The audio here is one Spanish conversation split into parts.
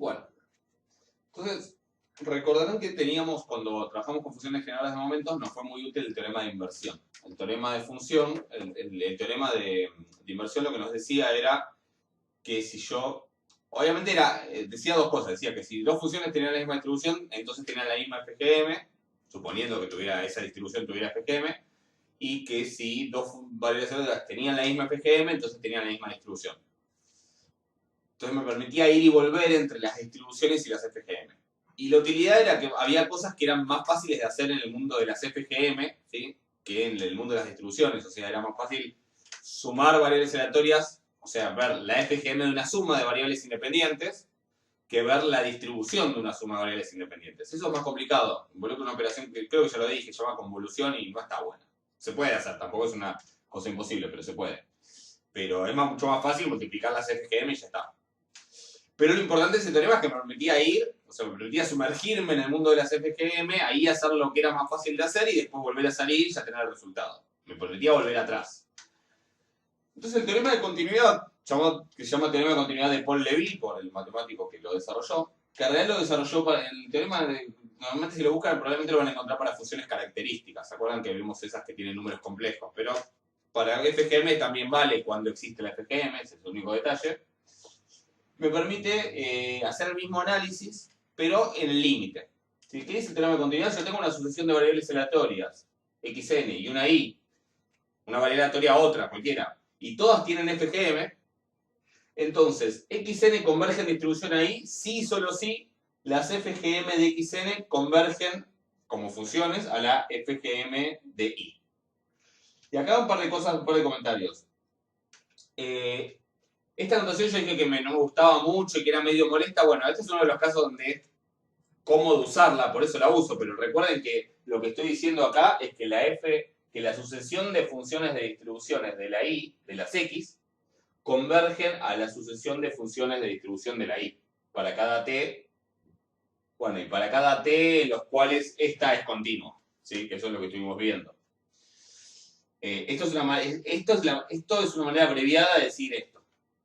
Bueno, entonces, recordarán que teníamos, cuando trabajamos con funciones generales de momentos, nos fue muy útil el teorema de inversión. El teorema de función, el teorema de inversión lo que nos decía era que si yo, obviamente decía dos cosas, decía que si dos funciones tenían la misma distribución, entonces tenían la misma FGM, suponiendo que esa distribución tuviera FGM, y que si dos variables tenían la misma FGM, entonces tenían la misma distribución. Entonces me permitía ir y volver entre las distribuciones y las FGM. Y la utilidad era que había cosas que eran más fáciles de hacer en el mundo de las FGM, ¿sí?, que en el mundo de las distribuciones. O sea, era más fácil sumar variables aleatorias, o sea, ver la FGM de una suma de variables independientes, que ver la distribución de una suma de variables independientes. Eso es más complicado. Involucra una operación que creo que ya lo dije, se llama convolución y no está buena. Se puede hacer, tampoco es una cosa imposible, pero se puede. Pero es mucho más fácil multiplicar las FGM y ya está. Pero lo importante de ese teorema es que me permitía ir, o sea, me permitía sumergirme en el mundo de las FGM, ahí hacer lo que era más fácil de hacer y después volver a salir y ya tener el resultado. Me permitía volver atrás. Entonces el teorema de continuidad, que se llama teorema de continuidad de Paul Levy, por el matemático que lo desarrolló, que en realidad lo desarrolló para el teorema de, normalmente si lo buscan probablemente lo van a encontrar para funciones características. ¿Se acuerdan que vimos esas que tienen números complejos? Pero para FGM también vale cuando existe la FGM, ese es el único detalle. Me permite hacer el mismo análisis, pero en el límite. Si ¿qué dice el teorema de continuidad? Yo tengo una sucesión de variables aleatorias, xn y una y, una variable aleatoria a otra, cualquiera, y todas tienen FGM, entonces xn converge en distribución a y, sí y solo sí, las FGM de xn convergen como funciones a la FGM de y. Y acá un par de cosas, un par de comentarios. Esta notación yo dije que no me gustaba mucho y que era medio molesta. Bueno, este es uno de los casos donde es cómodo usarla, por eso la uso, pero recuerden que lo que estoy diciendo acá es que que la sucesión de funciones de distribuciones de la y, de las x, convergen a la sucesión de funciones de distribución de la y, para cada t, bueno, y para cada t en los cuales esta es continua, ¿sí? Que eso es lo que estuvimos viendo. Esto es una manera abreviada de decir esto.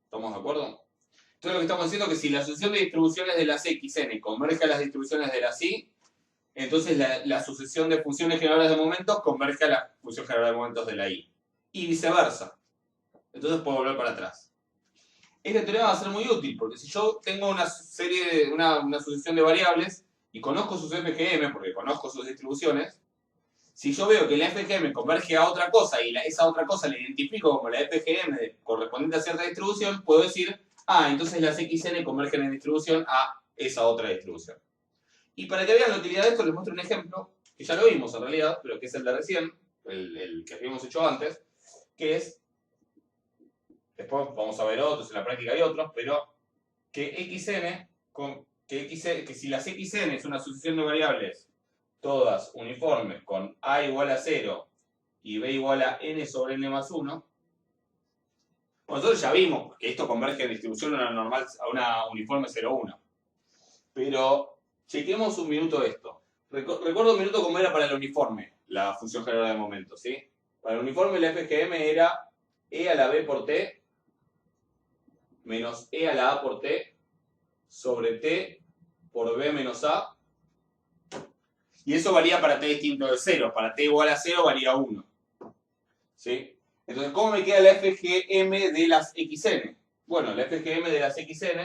¿Estamos de acuerdo? Entonces lo que estamos diciendo es que si la sucesión de distribuciones de las xn converge a las distribuciones de las y, entonces la sucesión de funciones generadores de momentos converge a la función generadora de momentos de la y. Y viceversa. Entonces puedo volver para atrás. Este teorema va a ser muy útil, porque si yo tengo una sucesión de variables y conozco sus FGM, porque conozco sus distribuciones, si yo veo que la FGM converge a otra cosa y esa otra cosa la identifico como la FGM correspondiente a cierta distribución, puedo decir, entonces las XN convergen en distribución a esa otra distribución. Y para que vean la utilidad de esto, les muestro un ejemplo, que ya lo vimos en realidad, pero que es el de recién, el que habíamos hecho antes, que es, después vamos a ver otros, en la práctica hay otros, pero que que si las XN es una sucesión de variables todas uniformes con A igual a 0 y B igual a n sobre n más 1, nosotros ya vimos que esto converge en distribución a una uniforme 0,1. Pero chequemos un minuto esto. Recuerdo un minuto cómo era para el uniforme, la función generadora de momentos, ¿sí? Para el uniforme la FGM era e a la b por t menos e a la a por t sobre t por b menos a. Y eso valía para t distinto de 0. Para t igual a 0 valía 1. ¿Sí? Entonces, ¿cómo me queda la FGM de las XN? Bueno, la FGM de las XN,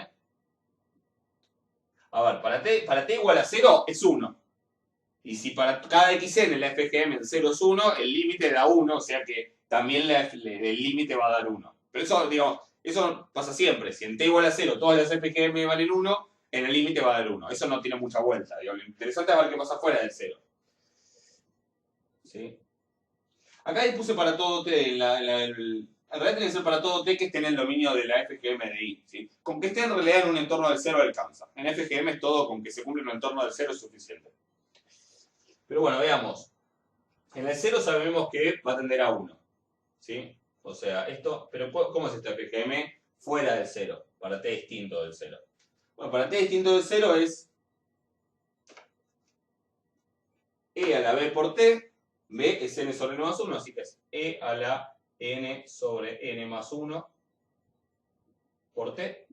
a ver, para t igual a 0 es 1. Y si para cada XN la FGM en 0 es 1, el límite da 1, o sea que también el límite va a dar 1. Pero eso, digamos, eso pasa siempre. Si en t igual a 0 todas las FGM valen 1, en el límite va a dar 1. Eso no tiene mucha vuelta. Digamos, lo interesante es ver qué pasa fuera del 0. ¿Sí? Acá puse para todo t, en realidad tiene que ser para todo t que esté en el dominio de la FGM de I. ¿Sí? Con que esté en realidad en un entorno del 0 alcanza. En FGM es todo, con que se cumple un entorno del 0 es suficiente. Pero bueno, veamos. En el 0 sabemos que va a tender a 1. ¿Sí? O sea, esto, pero ¿cómo es esta FGM fuera del 0? Para t distinto del 0. Bueno, para t distinto del 0 es e a la b por t. B es n sobre n más 1, así que es e a la n sobre n más 1 por t,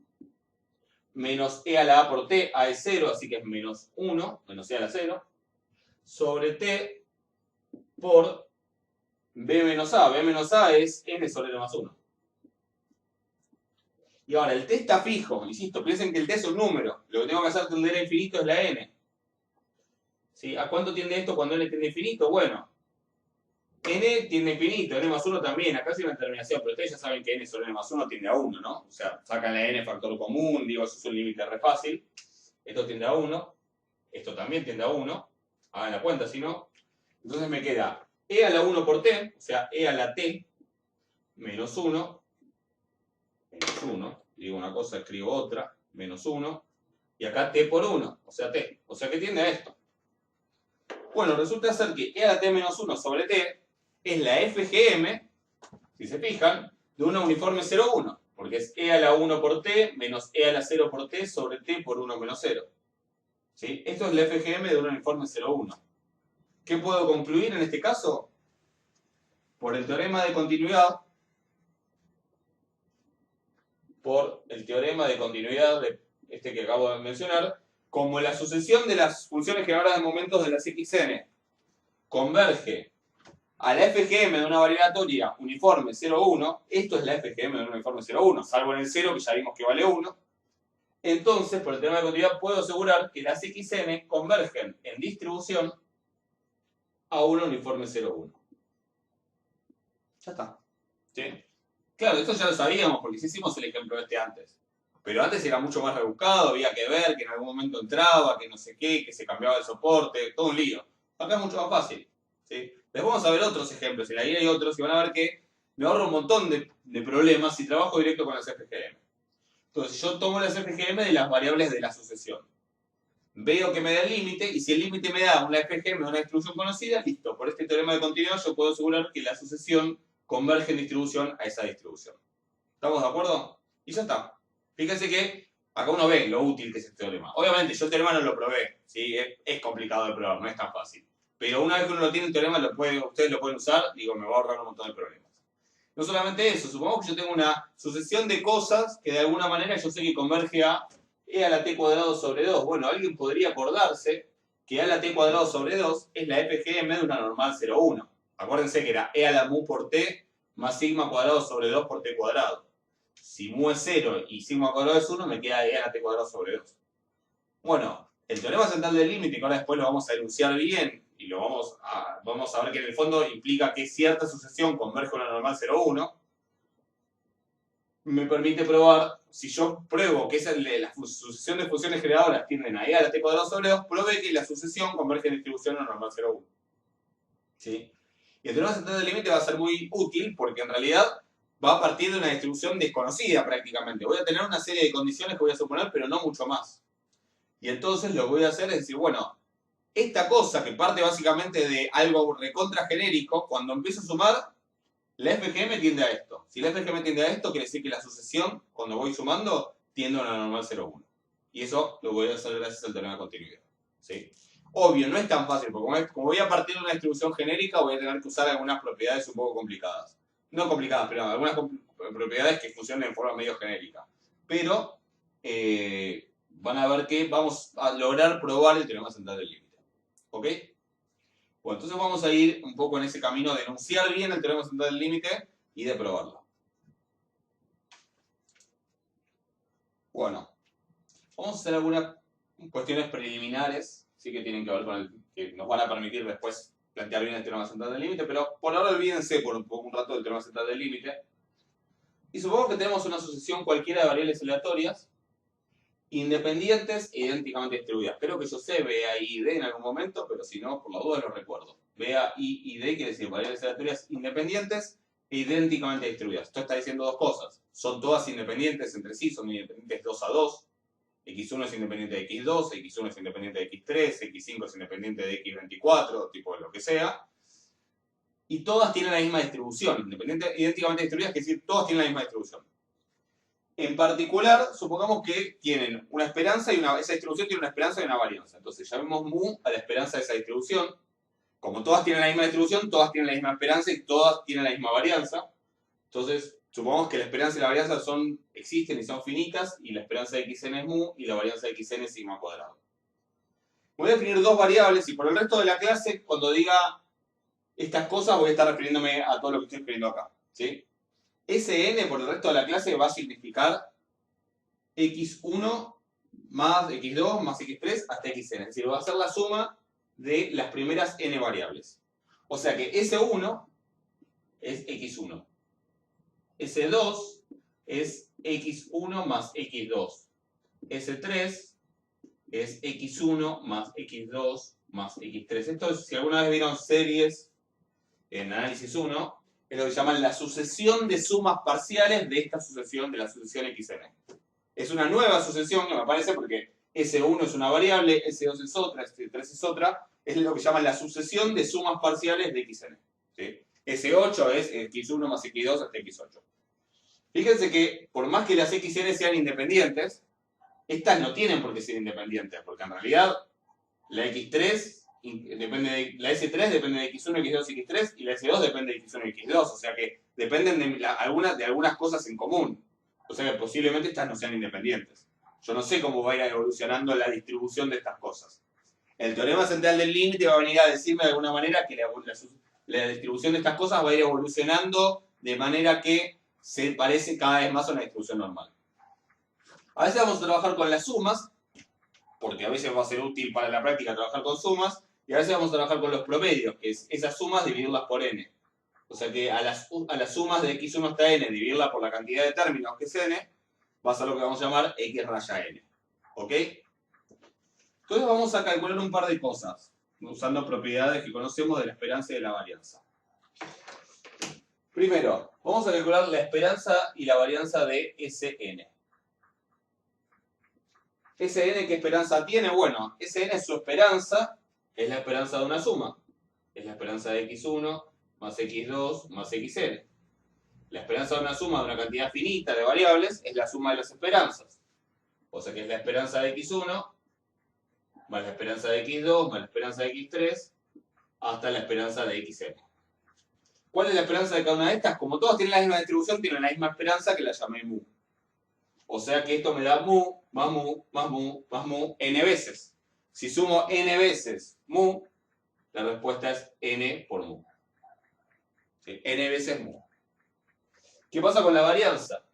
menos e a la a por t, a es 0, así que es menos 1, menos e a la 0, sobre t por b menos a. B menos a es n sobre n más 1. Y ahora, el t está fijo, insisto, piensen que el t es un número. Lo que tengo que hacer tender a infinito es la n. ¿Sí? ¿A cuánto tiende esto cuando n tiende a infinito? Bueno, n tiende a infinito, n más 1 también. Acá sí una determinación, pero ustedes ya saben que n sobre n más 1 tiende a 1, ¿no? O sea, sacan la n factor común, digo, eso es un límite re fácil. Esto tiende a 1, esto también tiende a 1. Hagan la cuenta, si no. Entonces me queda e a la 1 por t, o sea, e a la t, menos 1, menos 1, digo una cosa, escribo otra, menos 1, y acá t por 1, o sea t. O sea que tiende a esto. Bueno, resulta ser que e a la t menos 1 sobre t es la FGM, si se fijan, de una uniforme 0,1, porque es e a la 1 por t menos e a la 0 por t sobre t por 1 menos 0. ¿Sí? Esto es la FGM de una uniforme 0,1. ¿Qué puedo concluir en este caso? Por el teorema de continuidad, de este que acabo de mencionar, como la sucesión de las funciones generadoras de momentos de las xn converge a la FGM de una variatoria uniforme 0,1, esto es la FGM de una uniforme 0,1, salvo en el 0 que ya vimos que vale 1, entonces por el teorema de continuidad puedo asegurar que las xn convergen en distribución a una uniforme 0,1. Ya está. ¿Sí? Claro, esto ya lo sabíamos porque sí hicimos el ejemplo este antes. Pero antes era mucho más rebuscado, había que ver que en algún momento entraba, que no sé qué, que se cambiaba el soporte, todo un lío. Acá es mucho más fácil. ¿Sí? Les vamos a ver otros ejemplos, en la guía hay otros, y van a ver que me ahorro un montón de problemas si trabajo directo con las FGM. Entonces yo tomo las FGM de las variables de la sucesión. Veo que me da el límite, y si el límite me da una FGM de una distribución conocida, listo. Por este teorema de continuidad yo puedo asegurar que la sucesión converge en distribución a esa distribución. ¿Estamos de acuerdo? Y ya está. Fíjense que acá uno ve lo útil que es este teorema. Obviamente yo el teorema no lo probé, ¿sí? Es complicado de probar, no es tan fácil. Pero una vez que uno lo tiene el teorema, ustedes lo pueden usar, digo, me va a ahorrar un montón de problemas. No solamente eso, supongamos que yo tengo una sucesión de cosas que de alguna manera yo sé que converge a e a la t cuadrado sobre 2. Bueno, alguien podría acordarse que a la t cuadrado sobre 2 es la FGM de una normal 0,1. Acuérdense que era e a la mu por t más sigma cuadrado sobre 2 por t cuadrado. Si mu es 0 y sigma cuadrado es 1, me queda e a la t cuadrado sobre 2. Bueno, el teorema central del límite, que ahora después lo vamos a enunciar bien, y lo vamos a ver que en el fondo implica que cierta sucesión converge a una normal 0,1, me permite probar, si yo pruebo que la sucesión de funciones generadoras tienden a e a la t cuadrado sobre 2, pruebe que la sucesión converge en distribución a una normal 0,1. ¿Sí? Y el teorema central del límite va a ser muy útil porque en realidad va a partir de una distribución desconocida prácticamente. Voy a tener una serie de condiciones que voy a suponer, pero no mucho más. Y entonces lo que voy a hacer es decir, bueno, esta cosa que parte básicamente de algo recontra genérico, cuando empiezo a sumar, la FGM tiende a esto. Si la FGM tiende a esto, quiere decir que la sucesión, cuando voy sumando, tiende a una normal 0,1. Y eso lo voy a hacer gracias al teorema de continuidad. ¿Sí? Obvio, no es tan fácil, porque como voy a partir de una distribución genérica, voy a tener que usar algunas propiedades un poco complicadas. No complicadas, pero algunas propiedades que funcionen de forma medio genérica. Pero van a ver que vamos a lograr probar el teorema central del límite. ¿Ok? Bueno, entonces vamos a ir un poco en ese camino de enunciar bien el teorema central del límite y de probarlo. Bueno, vamos a hacer algunas cuestiones preliminares, sí que tienen que ver con que nos van a permitir después plantear bien el teorema central del límite, pero por ahora olvídense por un rato del teorema central del límite. Y supongamos que tenemos una sucesión cualquiera de variables aleatorias, independientes e idénticamente distribuidas. Creo que yo sé B, A, I y D en algún momento, pero si no, por la duda lo recuerdo. B, A, I y D quiere decir variables aleatorias independientes e idénticamente distribuidas. Esto está diciendo dos cosas. Son todas independientes entre sí, son independientes 2 a 2. X1 es independiente de X2, X1 es independiente de X3, X5 es independiente de X24, tipo de lo que sea. Y todas tienen la misma distribución. Idénticamente distribuidas, quiere decir todas tienen la misma distribución. En particular, supongamos que tienen una esperanza y esa distribución tiene una esperanza y una varianza. Entonces llamemos mu a la esperanza de esa distribución. Como todas tienen la misma distribución, todas tienen la misma esperanza y todas tienen la misma varianza. Entonces, Supongamos que la esperanza y la varianza existen y son finitas, y la esperanza de xn es mu, y la varianza de xn es sigma cuadrado. Voy a definir dos variables, y por el resto de la clase, cuando diga estas cosas, voy a estar refiriéndome a todo lo que estoy escribiendo acá, ¿sí? Sn por el resto de la clase va a significar x1 más x2 más x3 hasta xn. Es decir, va a ser la suma de las primeras n variables. O sea que S1 es x1. S2 es x1 más x2. S3 es x1 más x2 más x3. Esto es, si alguna vez vieron series en análisis 1, es lo que llaman la sucesión de sumas parciales de esta sucesión, de la sucesión xn. Es una nueva sucesión que me parece porque S1 es una variable, S2 es otra, S3 es otra. Es lo que llaman la sucesión de sumas parciales de xn. ¿Sí? S8 es x1 más x2 hasta x8. Fíjense que por más que las xn sean independientes, estas no tienen por qué ser independientes, porque en realidad la x3 depende de, la S3 depende de x1, x2 y x3, y la S2 depende de x1 y x2, o sea que dependen de algunas cosas en común. O sea que posiblemente estas no sean independientes. Yo no sé cómo va a ir evolucionando la distribución de estas cosas. El teorema central del límite va a venir a decirme de alguna manera que la distribución de estas cosas va a ir evolucionando de manera que se parece cada vez más a una distribución normal. A veces vamos a trabajar con las sumas, porque a veces va a ser útil para la práctica trabajar con sumas, y a veces vamos a trabajar con los promedios, que es esas sumas dividirlas por n. O sea que a las sumas de x1 hasta n, dividirla por la cantidad de términos que es n, va a ser lo que vamos a llamar x raya n. ¿Ok? Entonces vamos a calcular un par de cosas, usando propiedades que conocemos de la esperanza y de la varianza. Primero, vamos a calcular la esperanza y la varianza de Sn. Sn, ¿qué esperanza tiene? Bueno, Sn es su esperanza, es la esperanza de una suma. Es la esperanza de x1 más x2 más xn. La esperanza de una suma de una cantidad finita de variables es la suma de las esperanzas. O sea que es la esperanza de x1 más la esperanza de x2 más la esperanza de x3 hasta la esperanza de xn. ¿Cuál es la esperanza de cada una de estas? Como todas tienen la misma distribución, tienen la misma esperanza, que la llamé mu. O sea que esto me da mu, más mu, más mu, más mu, n veces. Si sumo n veces mu, la respuesta es n por mu. ¿Sí? N veces mu. ¿Qué pasa con la varianza?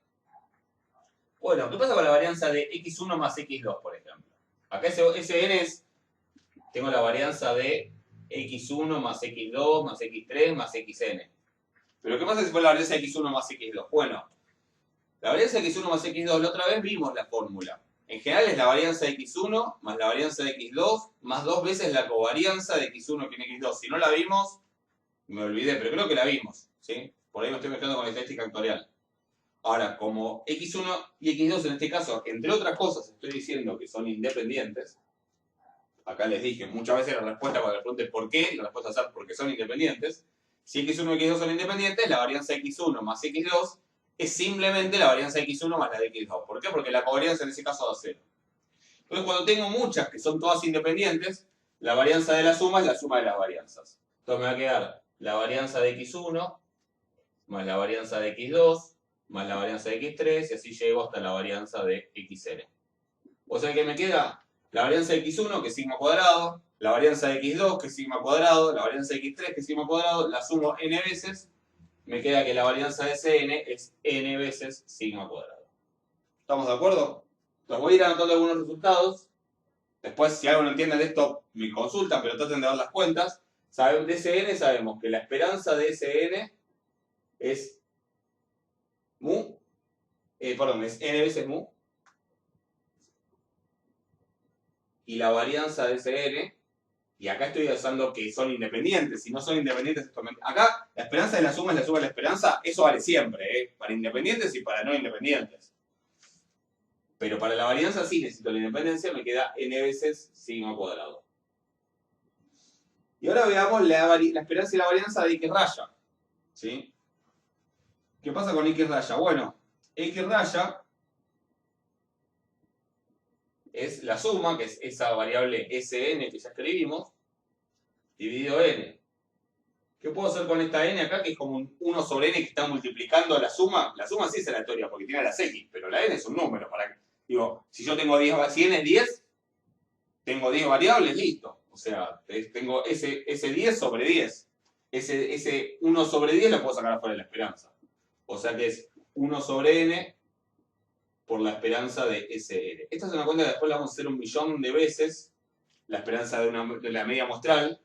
Bueno, ¿qué pasa con la varianza de x1 más x2, por ejemplo? Acá Sn es, tengo la varianza de x1 más x2 más x3 más xn. Pero ¿qué pasa si fue la varianza de x1 más x2? Bueno, la varianza de x1 más x2, la otra vez vimos la fórmula. En general es la varianza de x1 más la varianza de x2 más dos veces la covarianza de x1 que en x2. Si no la vimos, me olvidé, pero creo que la vimos, ¿sí? Por ahí me estoy mezclando con la estadística actuarial. Ahora, como x1 y x2 en este caso, entre otras cosas, estoy diciendo que son independientes. Acá les dije, muchas veces la respuesta cuando les pregunte por qué, la respuesta es porque son independientes. Si x1 y x2 son independientes, la varianza de x1 más x2 es simplemente la varianza de x1 más la de x2. ¿Por qué? Porque la covarianza en ese caso da 0. Entonces, cuando tengo muchas que son todas independientes, la varianza de la suma es la suma de las varianzas. Entonces me va a quedar la varianza de x1 más la varianza de x2 más la varianza de x3 y así llego hasta la varianza de xn. O sea que me queda la varianza de x1 que es sigma cuadrado, la varianza de x2 que es sigma cuadrado, la varianza de x3 que es sigma cuadrado, la sumo n veces, me queda que la varianza de Cn es n veces sigma cuadrado. ¿Estamos de acuerdo? Entonces voy a ir anotando algunos resultados. Después, si algo no entienden de esto, me consultan, pero traten de dar las cuentas. De Sn sabemos que la esperanza de Sn es mu, es n veces mu. Y la varianza de Sn, y acá estoy usando que son independientes. Si no son independientes, acá la esperanza de la suma es la suma de la esperanza. Eso vale siempre, para independientes y para no independientes. Pero para la varianza sí necesito la independencia, me queda n veces sigma cuadrado. Y ahora veamos la esperanza y la varianza de x raya. ¿Sí? ¿Qué pasa con x raya? Bueno, x raya es la suma, que es esa variable Sn que ya escribimos, dividido n, ¿Qué puedo hacer con esta n acá? Que es como un 1 sobre n que está multiplicando la suma. La suma sí es aleatoria porque tiene las x, pero la n es un número. Digo, si yo tengo 10, si n es 10, tengo 10 variables, listo. O sea, tengo ese 10 sobre 10. Ese 1 sobre 10 lo puedo sacar afuera de la esperanza. O sea que es 1 sobre n por la esperanza de Sn. Esta es una cuenta que después la vamos a hacer 1.000.000 de veces. La esperanza de la media muestral.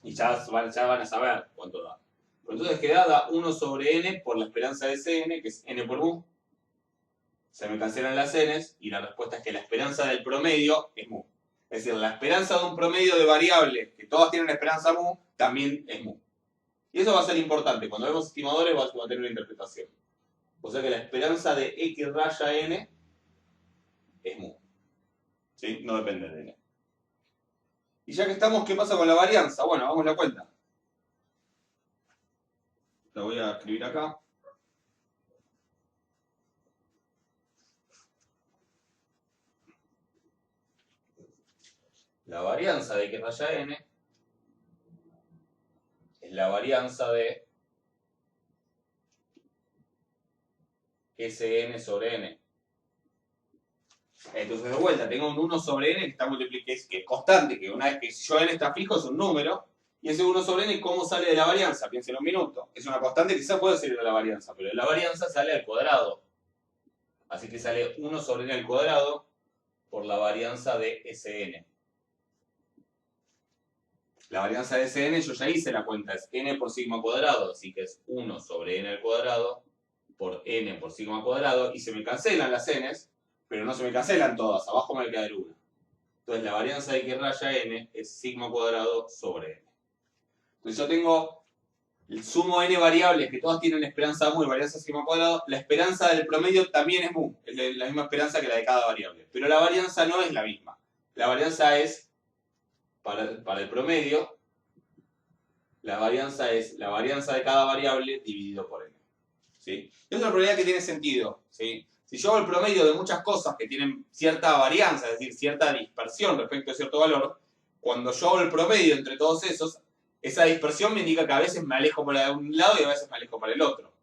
Y ya van a saber cuánto da. Pero entonces da 1 sobre n por la esperanza de Sn, que es n por mu. Se me cancelan las n's y la respuesta es que la esperanza del promedio es mu. Es decir, la esperanza de un promedio de variables, que todas tienen esperanza mu, también es mu. Y eso va a ser importante. Cuando vemos estimadores va a tener una interpretación. O sea que la esperanza de x raya n es mu. ¿Sí? No depende de n. Y ya que estamos, ¿qué pasa con la varianza? Bueno, hagamos la cuenta. La voy a escribir acá. La varianza de x raya n es la varianza de Sn sobre n. Entonces, de vuelta, tengo un 1 sobre n que está multiplicado, que es constante, que una vez que si yo n está fijo es un número, y ese 1 sobre n, ¿cómo sale de la varianza? Piensen un minuto. Es una constante que quizás puede salir de la varianza, pero de la varianza sale al cuadrado. Así que sale 1 sobre n al cuadrado por la varianza de Sn. La varianza de Sn, yo ya hice la cuenta, es n por sigma cuadrado, así que es 1 sobre n al cuadrado por n por sigma cuadrado, y se me cancelan las n's, pero no se me cancelan todas, abajo me va a quedar una. Entonces la varianza de x raya n es sigma cuadrado sobre n. Entonces yo tengo el sumo n variables que todas tienen esperanza mu y varianza sigma cuadrado. La esperanza del promedio también es mu, es la misma esperanza que la de cada variable. Pero la varianza no es la misma. La varianza es, para el promedio, la varianza es la varianza de cada variable dividido por n. ¿Sí? Es una probabilidad que tiene sentido. ¿Sí? Si yo hago el promedio de muchas cosas que tienen cierta varianza, es decir, cierta dispersión respecto a cierto valor, cuando yo hago el promedio entre todos esos, esa dispersión me indica que a veces me alejo para un lado y a veces me alejo para el otro.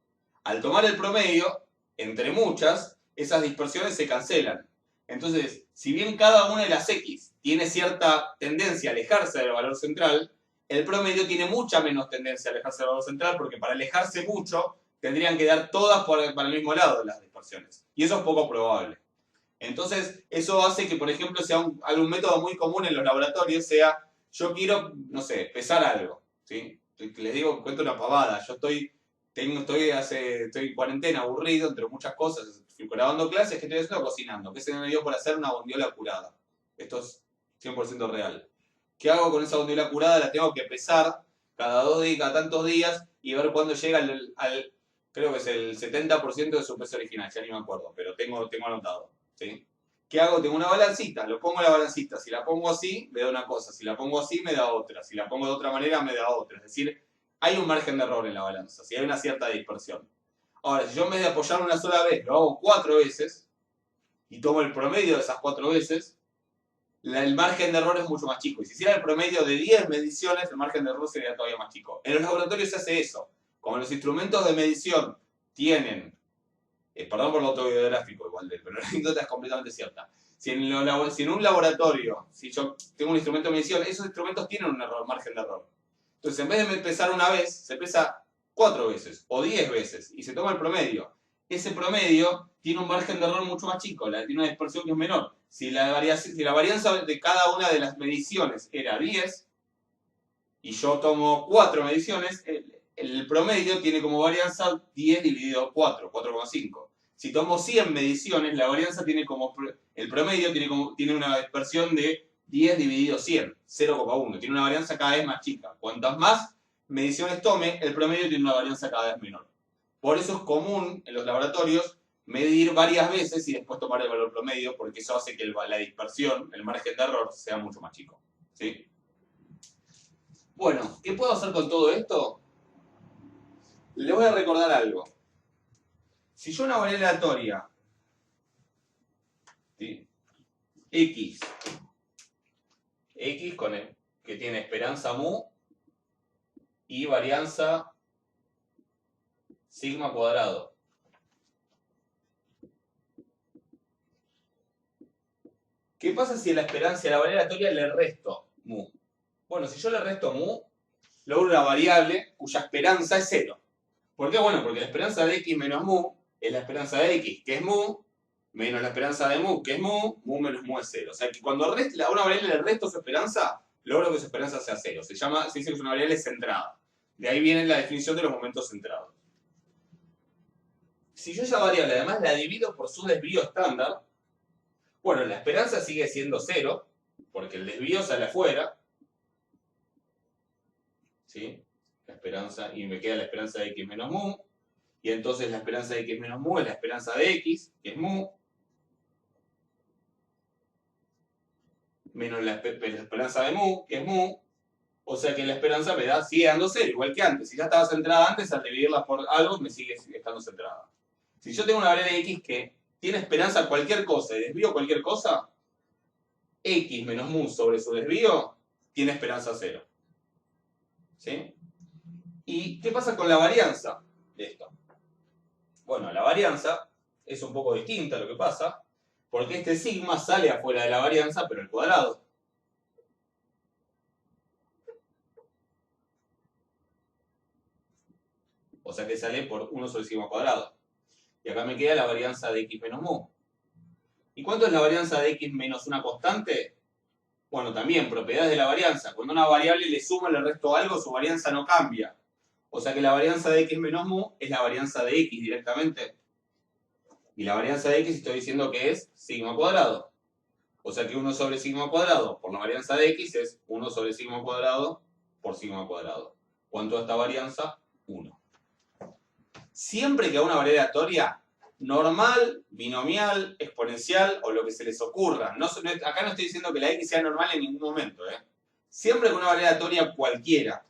Al tomar el promedio, entre muchas, esas dispersiones se cancelan. Entonces, si bien cada una de las x tiene cierta tendencia a alejarse del valor central, el promedio tiene mucha menos tendencia a alejarse del valor central porque para alejarse mucho tendrían que dar todas para el mismo lado las dispersiones. Y eso es poco probable. Entonces, eso hace que, por ejemplo, sea algún método muy común en los laboratorios, sea, yo quiero, no sé, pesar algo. ¿Sí? Les digo, cuento una pavada. Yo estoy en cuarentena, aburrido, entre muchas cosas. Estoy grabando clases, ¿qué estoy haciendo? Cocinando. ¿Qué se me dio por hacer? Una bondiola curada. Esto es 100% real. ¿Qué hago con esa bondiola curada? La tengo que pesar cada 2 días, cada tantos días y ver cuándo llega al creo que es el 70% de su peso original, ya ni me acuerdo, pero tengo anotado. ¿Sí? ¿Qué hago? Tengo una balancita, lo pongo en la balancita. Si la pongo así, me da una cosa. Si la pongo así, me da otra. Si la pongo de otra manera, me da otra. Es decir, hay un margen de error en la balanza, si hay una cierta dispersión. Ahora, si yo en vez de apoyar una sola vez, lo hago 4 veces y tomo el promedio de esas 4 veces, el margen de error es mucho más chico. Y si hiciera el promedio de 10 mediciones, el margen de error sería todavía más chico. En los laboratorios se hace eso. Como los instrumentos de medición tienen, perdón por lo autobiográfico igual, pero la anécdota es completamente cierta. Si en un laboratorio, si yo tengo un instrumento de medición, esos instrumentos tienen un error, margen de error. Entonces, en vez de pesar una vez, se pesa 4 veces o 10 veces y se toma el promedio. Ese promedio tiene un margen de error mucho más chico, tiene una dispersión que es menor. Si la varianza de cada una de las mediciones era 10 y yo tomo 4 mediciones, el promedio tiene como varianza 10 dividido 4, 4,5. Si tomo 100 mediciones, la varianza tiene como, el promedio tiene una dispersión de 10 dividido 100, 0,1. Tiene una varianza cada vez más chica. Cuantas más mediciones tome, el promedio tiene una varianza cada vez menor. Por eso es común en los laboratorios medir varias veces y después tomar el valor promedio, porque eso hace que la dispersión, el margen de error, sea mucho más chico. ¿Sí? Bueno, ¿qué puedo hacer con todo esto? Les voy a recordar algo. Si yo una variable aleatoria, ¿sí? X que tiene esperanza mu, y varianza sigma cuadrado. ¿Qué pasa si a la esperanza, a la variable aleatoria le resto mu? Bueno, si yo le resto mu, logro una variable cuya esperanza es 0. ¿Por qué? Bueno, porque la esperanza de x menos mu es la esperanza de x, que es mu, menos la esperanza de mu, que es mu menos mu es 0. O sea que cuando a una variable le resto su esperanza, logro que su esperanza sea 0. Se dice que es una variable centrada. De ahí viene la definición de los momentos centrados. Si yo esa variable además la divido por su desvío estándar, bueno, la esperanza sigue siendo 0, porque el desvío sale afuera. ¿Sí? La esperanza, y me queda la esperanza de x menos mu, y entonces la esperanza de x menos mu es la esperanza de x, que es mu, menos la esperanza de mu, que es mu, o sea que la esperanza sigue dando 0, igual que antes. Si ya estaba centrada antes, al dividirla por algo, me sigue estando centrada. Si yo tengo una variable x que tiene esperanza a cualquier cosa y desvío cualquier cosa, x menos mu sobre su desvío tiene esperanza 0. ¿Sí? ¿Y qué pasa con la varianza de esto? Bueno, la varianza es un poco distinta a lo que pasa, porque este sigma sale afuera de la varianza, pero al cuadrado. O sea que sale por 1 sobre sigma cuadrado. Y acá me queda la varianza de x menos mu. ¿Y cuánto es la varianza de x menos una constante? Bueno, también, propiedades de la varianza. Cuando a una variable le sumo o le resto algo, su varianza no cambia. O sea que la varianza de x menos mu es la varianza de x directamente. Y la varianza de x estoy diciendo que es sigma cuadrado. O sea que 1 sobre sigma cuadrado por la varianza de x es 1 sobre sigma cuadrado por sigma cuadrado. ¿Cuánto es esta varianza? 1. Siempre que a una variable aleatoria, normal, binomial, exponencial o lo que se les ocurra, acá no estoy diciendo que la x sea normal en ningún momento, siempre que una variable aleatoria cualquiera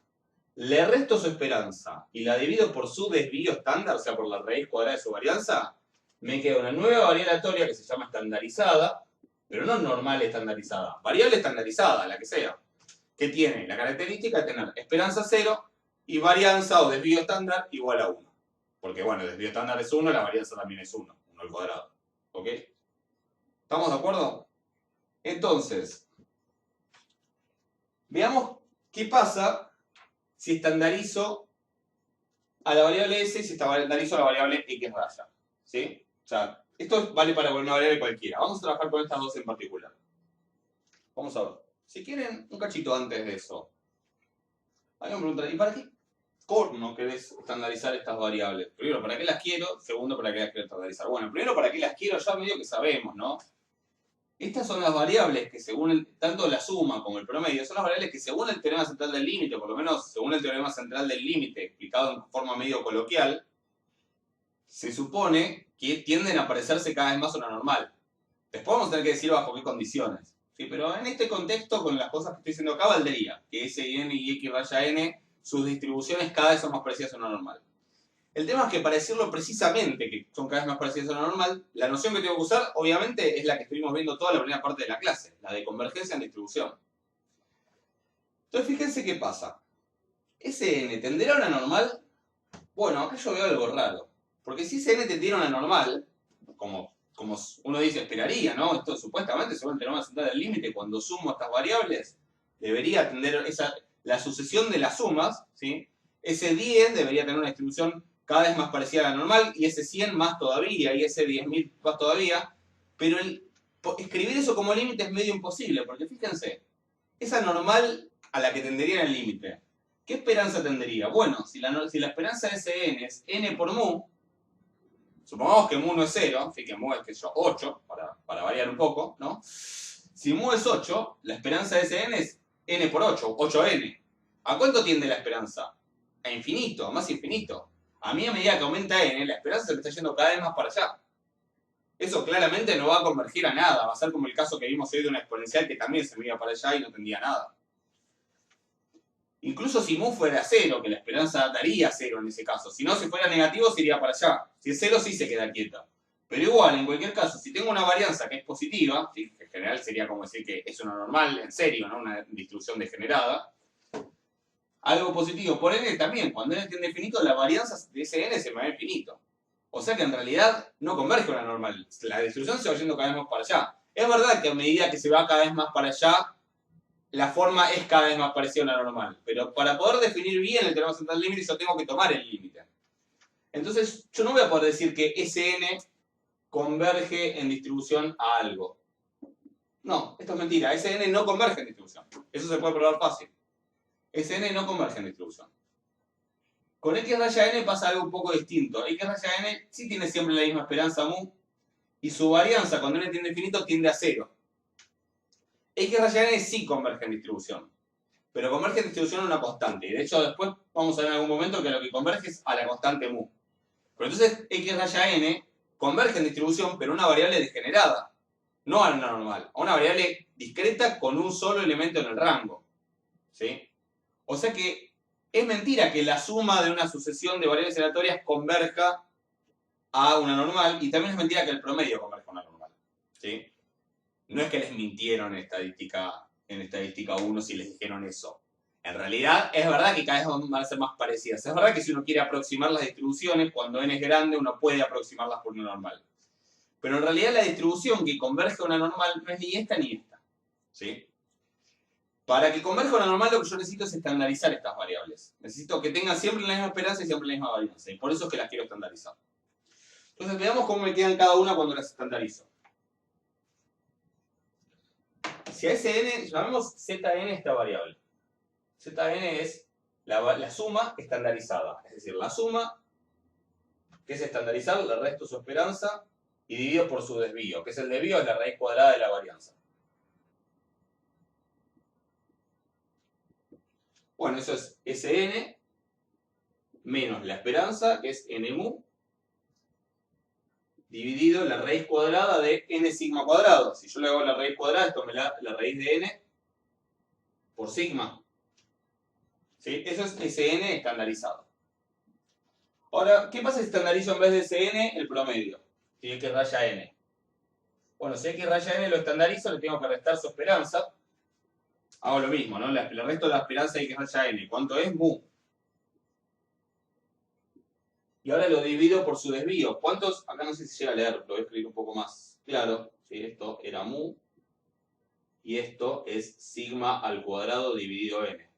le resto su esperanza y la divido por su desvío estándar, o sea, por la raíz cuadrada de su varianza, me queda una nueva variable aleatoria que se llama estandarizada, pero no normal estandarizada, variable estandarizada, la que sea, que tiene la característica de tener esperanza 0 y varianza o desvío estándar igual a 1. Porque bueno, el desvío estándar es 1, la varianza también es 1, 1 al cuadrado. ¿Ok? ¿Estamos de acuerdo? Entonces, veamos qué pasa si estandarizo a la variable s y si estandarizo a la variable x raya. ¿Sí? O sea, esto vale para una variable cualquiera. Vamos a trabajar con estas dos en particular. Vamos a ver. Si quieren, un cachito antes de eso. Alguien me preguntará, ¿y para qué corno querés estandarizar estas variables? Primero, ¿para qué las quiero? Segundo, ¿para qué las quiero estandarizar? Bueno, primero, ¿para qué las quiero? Ya medio que sabemos, ¿no? Estas son las variables que según tanto la suma como el promedio, son las variables que según el teorema central del límite, por lo menos según el teorema central del límite, explicado en forma medio coloquial, se supone que tienden a parecerse cada vez más a una normal. Después vamos a tener que decir bajo qué condiciones. ¿Sí? Pero en este contexto, con las cosas que estoy diciendo acá, valdría que S y N y X raya N, sus distribuciones cada vez son más parecidas a una normal. El tema es que para decirlo precisamente que son cada vez más parecidas a una normal, la noción que tengo que usar, obviamente, es la que estuvimos viendo toda la primera parte de la clase, la de convergencia en distribución. Entonces, fíjense qué pasa. ¿Sn tenderá a una normal? Bueno, acá yo veo algo raro. Porque si Sn tendiera a una normal, como uno dice, esperaría, ¿no? Esto supuestamente, según el teorema central del límite, cuando sumo estas variables, debería tender la sucesión de las sumas, ¿sí? Ese 10 debería tener una distribución cada vez más parecida a la normal, y ese 100 más todavía, y ese 10.000 más todavía, pero escribir eso como límite es medio imposible, porque fíjense, esa normal a la que tendería en el límite, ¿qué esperanza tendría? Bueno, si la esperanza de ese n es n por mu, supongamos que mu no es 0, así que mu es, qué sé yo, 8, para variar un poco, ¿no? Si mu es 8, la esperanza de ese n es n por 8, 8n. ¿A cuánto tiende la esperanza? A infinito, a más infinito. A mí, a medida que aumenta n, la esperanza se me está yendo cada vez más para allá. Eso claramente no va a convergir a nada. Va a ser como el caso que vimos hoy de una exponencial que también se me iba para allá y no tendría nada. Incluso si mu fuera 0, que la esperanza daría 0 en ese caso. Si no, si fuera negativo, se iría para allá. Si es 0, sí se queda quieta. Pero igual, en cualquier caso, si tengo una varianza que es positiva, ¿sí? Que en general sería como decir que es una normal, en serio, ¿no? Una distribución degenerada, algo positivo por n también, cuando n tiende a infinito, la varianza de ese n se me va a infinito. O sea que en realidad no converge una normal. La distribución se va yendo cada vez más para allá. Es verdad que a medida que se va cada vez más para allá, la forma es cada vez más parecida a una normal. Pero para poder definir bien el teorema central del límite, yo tengo que tomar el límite. Entonces, yo no voy a poder decir que Sn converge en distribución a algo. No, esto es mentira. Sn no converge en distribución. Eso se puede probar fácil. Sn no converge en distribución. Con X raya n pasa algo un poco distinto. X raya n sí tiene siempre la misma esperanza mu, y su varianza cuando n tiende a infinito tiende a 0. X raya n sí converge en distribución, pero converge en distribución a una constante. Y de hecho después vamos a ver en algún momento que lo que converge es a la constante mu. Pero entonces X raya n converge en distribución, pero a una variable degenerada, no a una normal, a una variable discreta con un solo elemento en el rango. ¿Sí? O sea que es mentira que la suma de una sucesión de variables aleatorias converja a una normal, y también es mentira que el promedio converja a una normal. ¿Sí? No es que les mintieron en estadística 1 si les dijeron eso. En realidad, es verdad que cada vez van a ser más parecidas. Es verdad que si uno quiere aproximar las distribuciones, cuando n es grande, uno puede aproximarlas por una normal. Pero en realidad la distribución que converge a una normal no es ni esta ni esta. ¿Sí? Para que converja una normal, lo que yo necesito es estandarizar estas variables. Necesito que tengan siempre la misma esperanza y siempre la misma varianza. Y por eso es que las quiero estandarizar. Entonces veamos cómo me quedan cada una cuando las estandarizo. Si a Sn, llamemos Zn esta variable. Zn es la suma estandarizada. Es decir, la suma, que es estandarizar, le resto su esperanza y divido por su desvío. Que es el desvío, es la raíz cuadrada de la varianza. Bueno, eso es Sn menos la esperanza, que es n mu, dividido la raíz cuadrada de n sigma cuadrado. Si yo le hago la raíz cuadrada, esto me da la raíz de n por sigma. ¿Sí? Eso es Sn estandarizado. Ahora, ¿qué pasa si estandarizo en vez de Sn el promedio? Si X raya n. Bueno, si X raya n lo estandarizo, le tengo que restar su esperanza. Hago lo mismo, ¿no? Le resto la esperanza de X raya n. ¿Cuánto es? Mu. Y ahora lo divido por su desvío. ¿Cuántos? Acá no sé si llega a leer, lo voy a escribir un poco más claro. ¿Sí? Esto era mu. Y esto es sigma al cuadrado dividido n.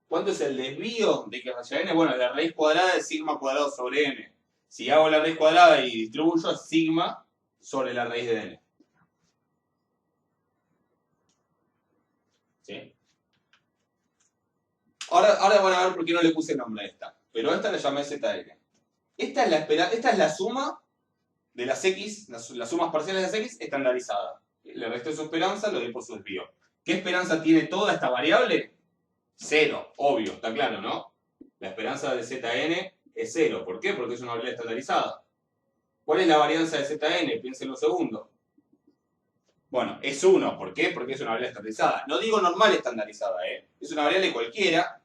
¿Cuánto es el desvío de X raya n? Bueno, la raíz cuadrada es sigma cuadrado sobre n. Si hago la raíz cuadrada y distribuyo, es sigma sobre la raíz de n. ¿Sí? Ahora van a ver por qué no le puse nombre a esta. Pero a esta la llamé Zn. Esta es la suma de las x, las sumas parciales de las x estandarizada. Le resté su esperanza, lo di por su desvío. ¿Qué esperanza tiene toda esta variable? 0, obvio, está claro, ¿no? La esperanza de Zn es 0. ¿Por qué? Porque es una variable estandarizada. ¿Cuál es la varianza de Zn? Piénsenlo un segundo. Bueno, es 1. ¿Por qué? Porque es una variable estandarizada. No digo normal estandarizada, ¿eh? Es una variable cualquiera,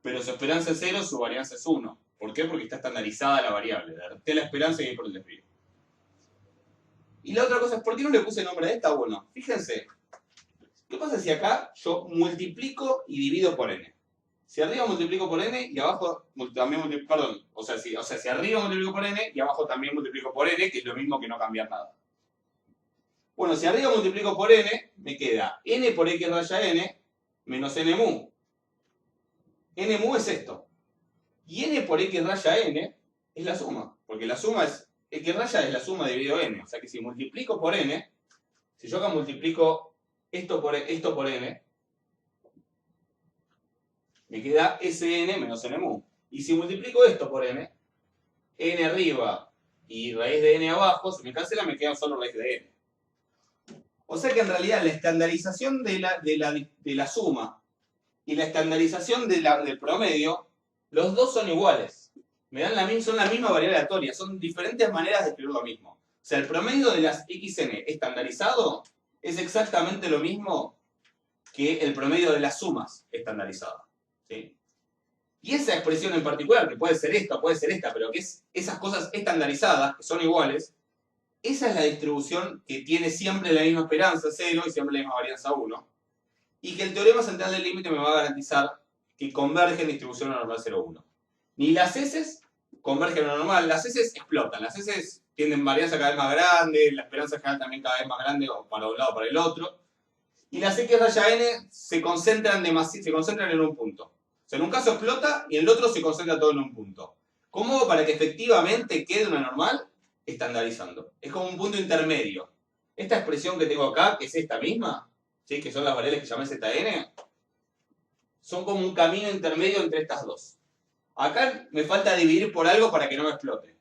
pero su esperanza es 0, su varianza es 1. ¿Por qué? Porque está estandarizada la variable. Le resté la esperanza y ahí por el desvío. Y la otra cosa es, ¿por qué no le puse nombre a esta? Bueno, fíjense. ¿Qué pasa si acá yo multiplico y divido por n? Si arriba multiplico por n y abajo también multiplico, perdón, o sea, si arriba multiplico por n y abajo también multiplico por n, que es lo mismo que no cambiar nada. Bueno, si arriba multiplico por n, me queda n por x raya n menos n mu. N mu es esto. Y n por x raya n es la suma, porque la suma es, x raya es la suma dividido n. O sea que si multiplico por n, si yo acá multiplico esto por n, me queda Sn menos n mu. Y si multiplico esto por n arriba y raíz de n abajo, se me cancela, me queda solo raíz de n. O sea que en realidad la estandarización de la suma y la estandarización del promedio, los dos son iguales. Son la misma variable aleatoria, son diferentes maneras de escribir lo mismo. O sea, el promedio de las xn estandarizado es exactamente lo mismo que el promedio de las sumas estandarizadas. ¿Sí? Y esa expresión en particular, que puede ser esta, puede ser esta, pero que es esas cosas estandarizadas, que son iguales, esa es la distribución que tiene siempre la misma esperanza, 0, y siempre la misma varianza, 1. Y que el teorema central del límite me va a garantizar que convergen en distribución normal 0,1. Ni las heces convergen a lo normal, las heces explotan, las heces tienen varianza cada vez más grande, la esperanza general también cada vez más grande o para un lado o para el otro. Y las X raya n se concentran en un punto. O sea, en un caso explota y en el otro se concentra todo en un punto. ¿Cómo? Para que efectivamente quede una normal, estandarizando. Es como un punto intermedio. Esta expresión que tengo acá, que es esta misma, ¿sí? Que son las variables que llamé Zn, son como un camino intermedio entre estas dos. Acá me falta dividir por algo para que no me explote.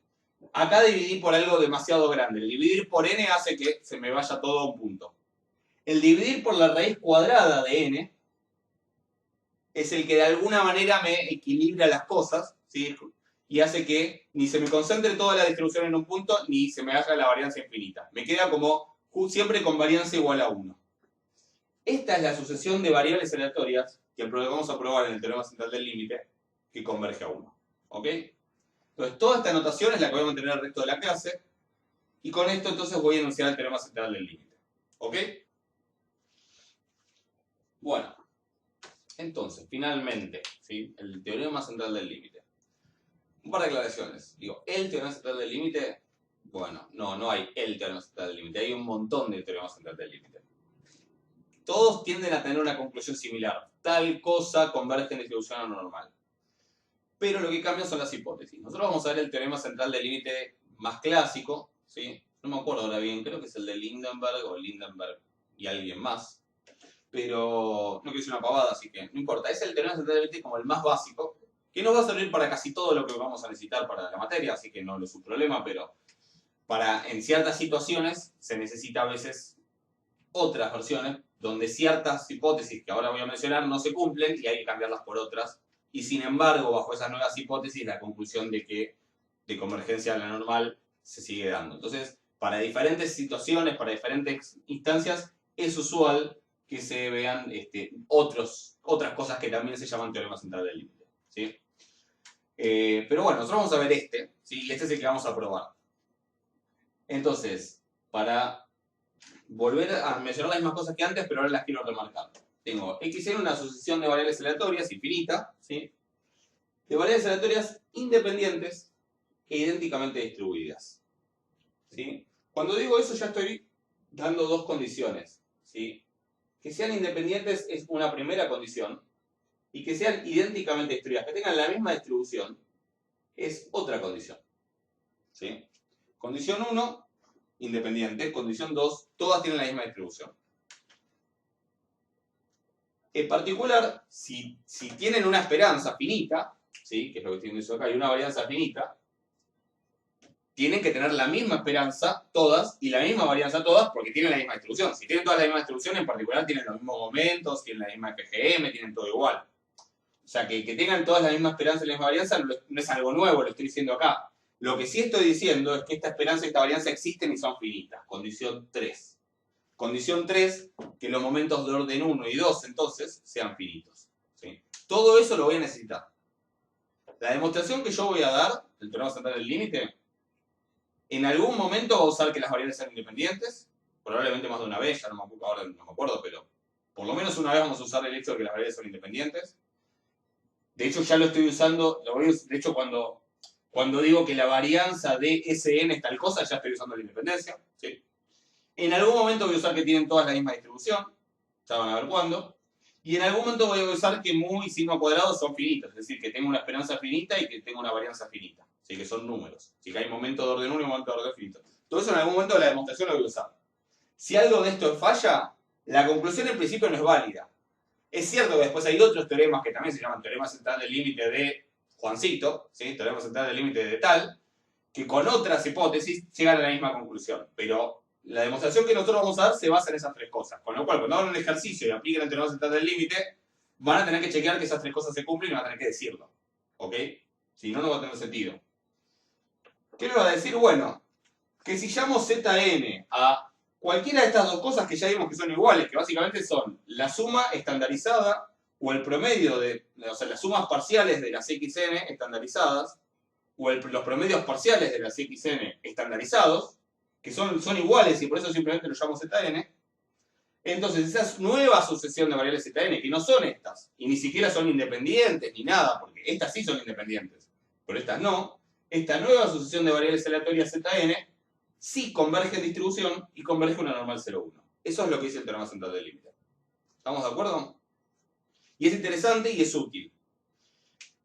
Acá dividí por algo demasiado grande. El dividir por n hace que se me vaya todo a un punto. El dividir por la raíz cuadrada de n es el que de alguna manera me equilibra las cosas, ¿sí? Y hace que ni se me concentre toda la distribución en un punto, ni se me haga la varianza infinita. Me queda como siempre con varianza igual a 1. Esta es la sucesión de variables aleatorias que vamos a probar en el teorema central del límite, que converge a 1. ¿Ok? Entonces, toda esta notación es la que voy a mantener el resto de la clase, y con esto entonces voy a enunciar el teorema central del límite. ¿Ok? Bueno, entonces, finalmente, ¿sí? El teorema central del límite. Un par de aclaraciones. Digo, el teorema central del límite, bueno, no hay el teorema central del límite, hay un montón de teoremas centrales del límite. Todos tienden a tener una conclusión similar. Tal cosa converge en distribución anormal. Pero lo que cambia son las hipótesis. Nosotros vamos a ver el teorema central del límite más clásico, ¿sí? No me acuerdo ahora bien, creo que es el de Lindenberg o Lindenberg y alguien más. Pero no quiero decir una pavada, así que no importa. Es el teorema central del límite como el más básico, que nos va a servir para casi todo lo que vamos a necesitar para la materia, así que no es un problema, pero en ciertas situaciones se necesita a veces otras versiones donde ciertas hipótesis que ahora voy a mencionar no se cumplen y hay que cambiarlas por otras. Y sin embargo, bajo esas nuevas hipótesis, la conclusión de convergencia a la normal se sigue dando. Entonces, para diferentes situaciones, para diferentes instancias, es usual que se vean otras cosas que también se llaman teorema central del límite, ¿sí? Pero bueno, nosotros vamos a ver ¿sí? Y este es el que vamos a probar. Entonces, para volver a mencionar las mismas cosas que antes, pero ahora las quiero remarcar. Tengo xn, una sucesión de variables aleatorias infinita, ¿sí? De variables aleatorias independientes e idénticamente distribuidas, ¿sí? Cuando digo eso ya estoy dando dos condiciones, ¿sí? Que sean independientes es una primera condición y que sean idénticamente distribuidas, que tengan la misma distribución, es otra condición, ¿sí? Condición 1, independiente. Condición 2, todas tienen la misma distribución. En particular, si tienen una esperanza finita, ¿sí? Que es lo que estoy diciendo acá, y una varianza finita, tienen que tener la misma esperanza todas y la misma varianza todas porque tienen la misma distribución. Si tienen todas la misma distribución, en particular tienen los mismos momentos, tienen la misma FGM, tienen todo igual. O sea, que tengan todas la misma esperanza y la misma varianza no es algo nuevo, lo estoy diciendo acá. Lo que sí estoy diciendo es que esta esperanza y esta varianza existen y son finitas. Condición 3. Condición 3, que los momentos de orden 1 y 2 entonces sean finitos, ¿sí? Todo eso lo voy a necesitar. La demostración que yo voy a dar, el teorema central del límite, en algún momento va a usar que las variables sean independientes, probablemente más de una vez, ya no me acuerdo, pero por lo menos una vez vamos a usar el hecho de que las variables son independientes. De hecho, ya lo estoy usando, de hecho, cuando digo que la varianza de Sn es tal cosa, ya estoy usando la independencia, ¿sí? En algún momento voy a usar que tienen todas la misma distribución, ya van a ver cuándo. Y en algún momento voy a usar que mu y sigma cuadrado son finitos, es decir, que tengo una esperanza finita y que tengo una varianza finita, ¿sí? Que son números, ¿sí? Que hay momentos de orden 1 y momentos de orden finito. Todo eso en algún momento de la demostración lo voy a usar. Si algo de esto falla, la conclusión en principio no es válida. Es cierto que después hay otros teoremas que también se llaman teorema central del límite de Juancito, ¿sí? Teorema central del límite de tal, que con otras hipótesis llegan a la misma conclusión. Pero la demostración que nosotros vamos a dar se basa en esas tres cosas. Con lo cual, cuando hagan un ejercicio y apliquen el teorema central del límite, van a tener que chequear que esas tres cosas se cumplen y van a tener que decirlo. ¿Ok? Si no, no va a tener sentido. ¿Qué le va a decir? Bueno, que si llamo Zn a cualquiera de estas dos cosas que ya vimos que son iguales, que básicamente son la suma estandarizada o el promedio o sea, las sumas parciales de las xn estandarizadas, o los promedios parciales de las xn estandarizados, que son iguales y por eso simplemente lo llamo Zn, Entonces, esa nueva sucesión de variables Zn, que no son estas, y ni siquiera son independientes ni nada, porque estas sí son independientes, pero estas no, esta nueva sucesión de variables aleatorias Zn sí converge en distribución y converge una normal 0,1. Eso es lo que dice el teorema central del límite. ¿Estamos de acuerdo? Y es interesante y es útil.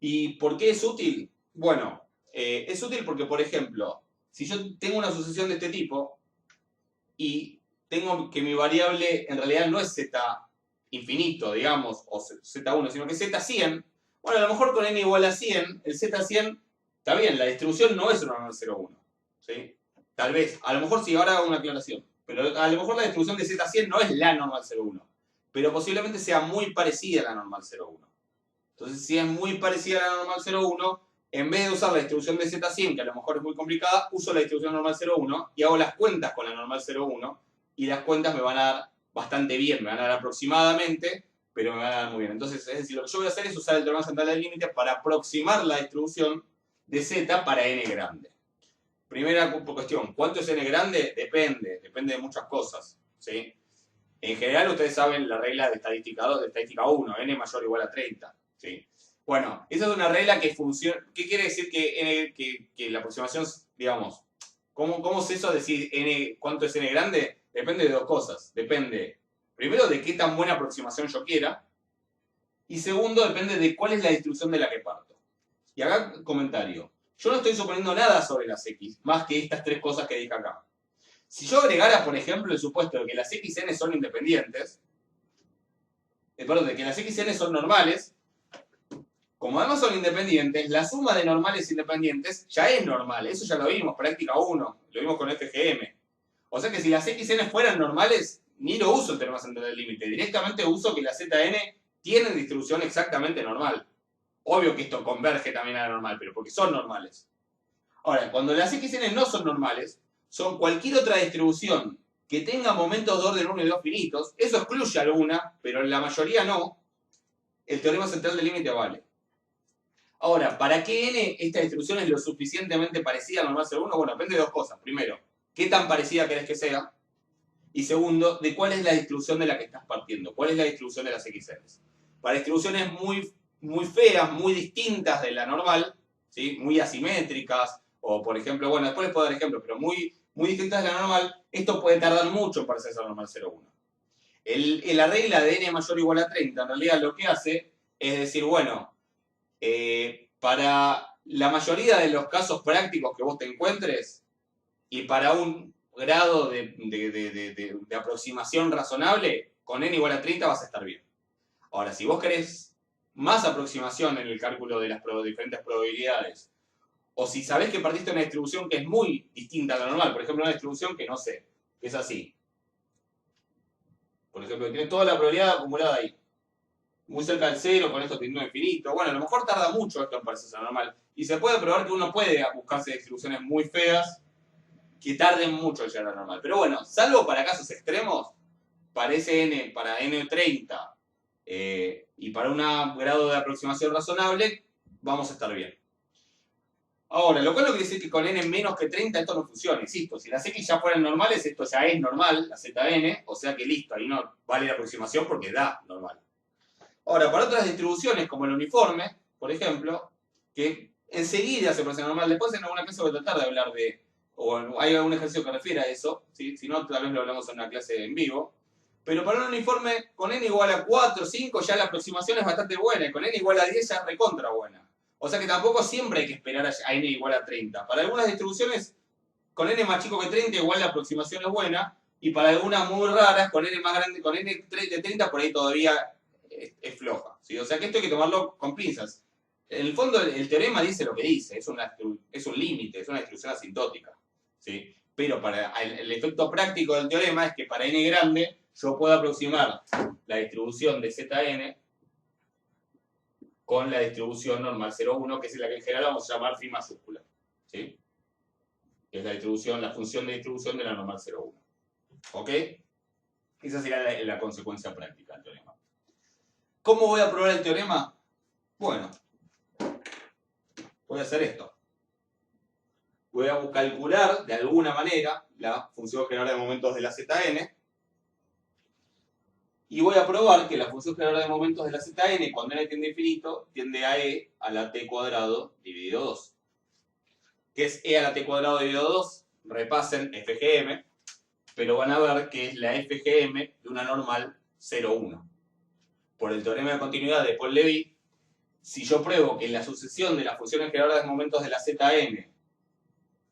¿Y por qué es útil? Bueno, es útil porque, por ejemplo, si yo tengo una sucesión de este tipo y tengo que mi variable en realidad no es z infinito, digamos, o z1, sino que es z100, bueno, a lo mejor con n igual a 100, el z100, está bien, la distribución no es una normal 0,1, ¿sí? Tal vez, a lo mejor sí, ahora hago una aclaración, pero a lo mejor la distribución de z100 no es la normal 0,1, pero posiblemente sea muy parecida a la normal 0,1. Entonces, si es muy parecida a la normal 0,1, en vez de usar la distribución de z100, que a lo mejor es muy complicada, uso la distribución normal 0,1 y hago las cuentas con la normal 0,1 y las cuentas me van a dar bastante bien, me van a dar aproximadamente, pero me van a dar muy bien. Entonces, es decir, lo que yo voy a hacer es usar el teorema central del límite para aproximar la distribución de z para n grande. Primera cuestión, ¿cuánto es n grande? Depende de muchas cosas, ¿sí? En general, ustedes saben la regla de estadística 2, de estadística 1, n mayor o igual a 30, ¿sí? Bueno, esa es una regla que funciona. ¿Qué quiere decir que la aproximación, digamos, ¿cómo es eso de decir n, cuánto es n grande? Depende de dos cosas. Depende, primero, de qué tan buena aproximación yo quiera, y segundo, depende de cuál es la distribución de la que parto. Y acá, comentario. Yo no estoy suponiendo nada sobre las x, más que estas tres cosas que dije acá. Si yo agregara, por ejemplo, el supuesto de que las xn son independientes, perdón, de que las xn son normales, como además son independientes, la suma de normales independientes ya es normal. Eso ya lo vimos, práctica 1, lo vimos con FGM. O sea que si las xn fueran normales, ni lo uso el teorema central del límite. Directamente uso que las zn tienen distribución exactamente normal. Obvio que esto converge también a la normal, pero porque son normales. Ahora, cuando las xn no son normales, son cualquier otra distribución que tenga momentos de orden 1 y 2 finitos, eso excluye alguna, pero en la mayoría no, el teorema central del límite vale. Ahora, ¿para qué n esta distribución es lo suficientemente parecida a la normal 0,1? Bueno, depende de dos cosas. Primero, ¿qué tan parecida querés que sea? Y segundo, de cuál es la distribución de la que estás partiendo. ¿Cuál es la distribución de las xn? Para distribuciones muy feas, muy distintas de la normal, ¿sí? Muy asimétricas, o por ejemplo, bueno, después les puedo dar ejemplos, pero muy distintas de la normal, esto puede tardar mucho en parecerse a la normal 0,1. La regla de n mayor o igual a 30, en realidad lo que hace es decir, bueno, para la mayoría de los casos prácticos que vos te encuentres y para un grado de aproximación razonable, con n igual a 30 vas a estar bien. Ahora, si vos querés más aproximación en el cálculo de las diferentes probabilidades, o si sabés que partiste de una distribución que es muy distinta a la normal, por ejemplo, una distribución que no sé, que es así. Por ejemplo, que tiene toda la probabilidad acumulada ahí, muy cerca del cero, con esto teniendo infinito. Bueno, a lo mejor tarda mucho esto en parecerse a la normal. Y se puede probar que uno puede buscarse distribuciones muy feas que tarden mucho en llegar a la normal. Pero bueno, salvo para casos extremos, para n30 y para un grado de aproximación razonable, vamos a estar bien. Ahora, lo cual no quiere decir que con n menos que 30 esto no funcione. Insisto, si las x ya fueran normales, esto ya es normal, la zn, o sea que listo, ahí no vale la aproximación porque da normal. Ahora, para otras distribuciones, como el uniforme, por ejemplo, que enseguida se parece a normal, después en alguna clase voy a tratar de hablar de, o hay algún ejercicio que refiere a eso, ¿sí? Si no, tal vez lo hablamos en una clase en vivo. Pero para un uniforme, con n igual a 4, 5, ya la aproximación es bastante buena, y con n igual a 10 ya es recontra buena. O sea que tampoco siempre hay que esperar a n igual a 30. Para algunas distribuciones, con n más chico que 30, igual la aproximación es buena, y para algunas muy raras, con n más grande, con n de 30, por ahí todavía es floja, ¿sí? O sea que esto hay que tomarlo con pinzas. En el fondo, el teorema dice lo que dice, es un límite, es una distribución asintótica, ¿sí? Pero para el efecto práctico del teorema es que para n grande yo puedo aproximar la distribución de Zn con la distribución normal 0,1, que es la que en general vamos a llamar phi mayúscula, ¿sí? Que es la función de distribución de la normal 0,1. ¿Ok? Esa sería la consecuencia práctica del teorema. ¿Cómo voy a probar el teorema? Bueno, voy a hacer esto. Voy a calcular de alguna manera la función general de momentos de la Zn. Y voy a probar que la función generadora de momentos de la Zn, cuando n tiende a infinito, tiende a e a la t cuadrado dividido 2. ¿Qué es e a la t cuadrado dividido 2? Repasen FGM, pero van a ver que es la FGM de una normal 0,1. Por el teorema de continuidad de Paul-Levy, si yo pruebo que la sucesión de las funciones generadoras de momentos de la Zn,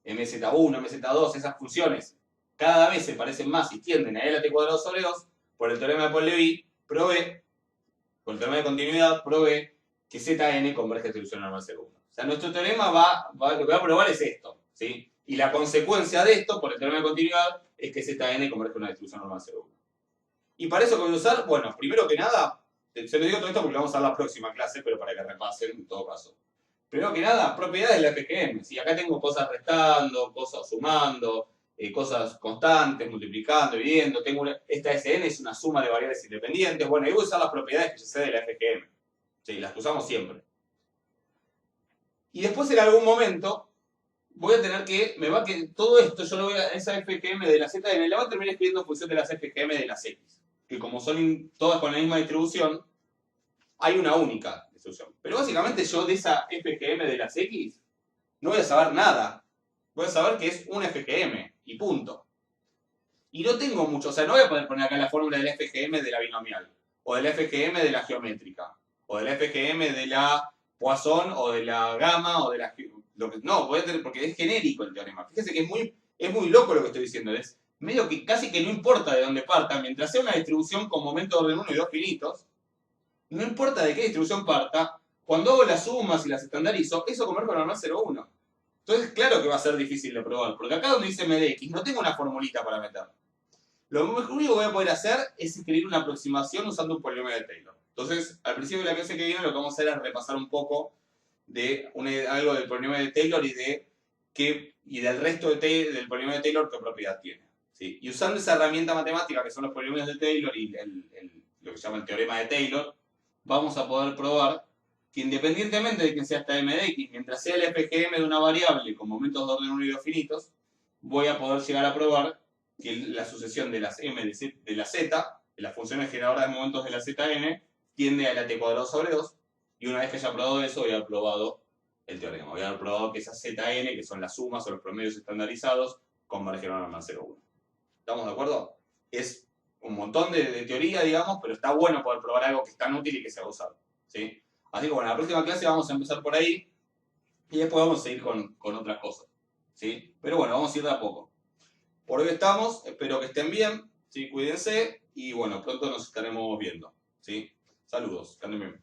mz1, mz2, esas funciones, cada vez se parecen más y tienden a e a la t cuadrado sobre 2, por el teorema de Paul-Levy, probé, por el teorema de continuidad, probé que Zn converge a distribución normal 0,1. O sea, nuestro teorema lo que va a probar es esto, ¿sí? Y la consecuencia de esto, por el teorema de continuidad, es que Zn converge a una distribución normal 0,1. Y para eso que voy a usar, bueno, primero que nada, se lo digo todo esto porque lo vamos a ver la próxima clase, pero para que repasen en todo caso. Primero que nada, propiedades de la FGM. Si acá tengo cosas restando, cosas sumando, cosas constantes, multiplicando, dividiendo, esta Sn es una suma de variables independientes. Bueno, ahí voy a usar las propiedades que yo sé de la FGM. Sí, las que usamos siempre. Y después en algún momento voy a tener que, todo esto yo lo voy a, esa FGM de la Zn la voy a terminar escribiendo en función de las FGM de las X. Que como son todas con la misma distribución, hay una única distribución. Pero básicamente yo de esa FGM de las X no voy a saber nada. Voy a saber que es una FGM y punto. Y no tengo mucho, o sea, no voy a poder poner acá la fórmula de la FGM de la binomial, o de la FGM de la geométrica, o de la FGM de la Poisson, o de la gamma, o de la... no, voy a tener, porque es genérico el teorema. Fíjense que es muy loco lo que estoy diciendo. Es medio que casi que no importa de dónde parta, mientras sea una distribución con momentos de orden 1 y 2 finitos, no importa de qué distribución parta, cuando hago las sumas y las estandarizo, eso converge a normal 0,1. Entonces, claro que va a ser difícil de probar, porque acá donde dice MDX no tengo una formulita para meter. Lo único que voy a poder hacer es escribir una aproximación usando un polinomio de Taylor. Entonces, al principio de la clase que viene lo que vamos a hacer es repasar un poco de algo del polinomio de Taylor y del resto del polinomio de Taylor qué propiedad tiene. ¿Sí? Y usando esa herramienta matemática que son los polinomios de Taylor y lo que se llama el teorema de Taylor, vamos a poder probar que independientemente de que sea esta m de x, mientras sea el FGM de una variable con momentos de orden 1 y 2 finitos, voy a poder llegar a probar que la sucesión de las m de la z, de las funciones generadoras de momentos de la Zn, tiende a la t cuadrado sobre 2, y una vez que haya probado eso, voy a haber probado el teorema. Voy a haber probado que esas Zn, que son las sumas o los promedios estandarizados, convergen a normal 0,1. ¿Estamos de acuerdo? Es un montón de teoría, digamos, pero está bueno poder probar algo que es tan útil y que se va a usar. ¿Sí? Así que bueno, la próxima clase vamos a empezar por ahí y después vamos a ir con otras cosas. ¿Sí? Pero bueno, vamos a ir de a poco. Por hoy estamos, espero que estén bien, ¿sí? Cuídense y bueno, pronto nos estaremos viendo. ¿Sí? Saludos, que anden bien.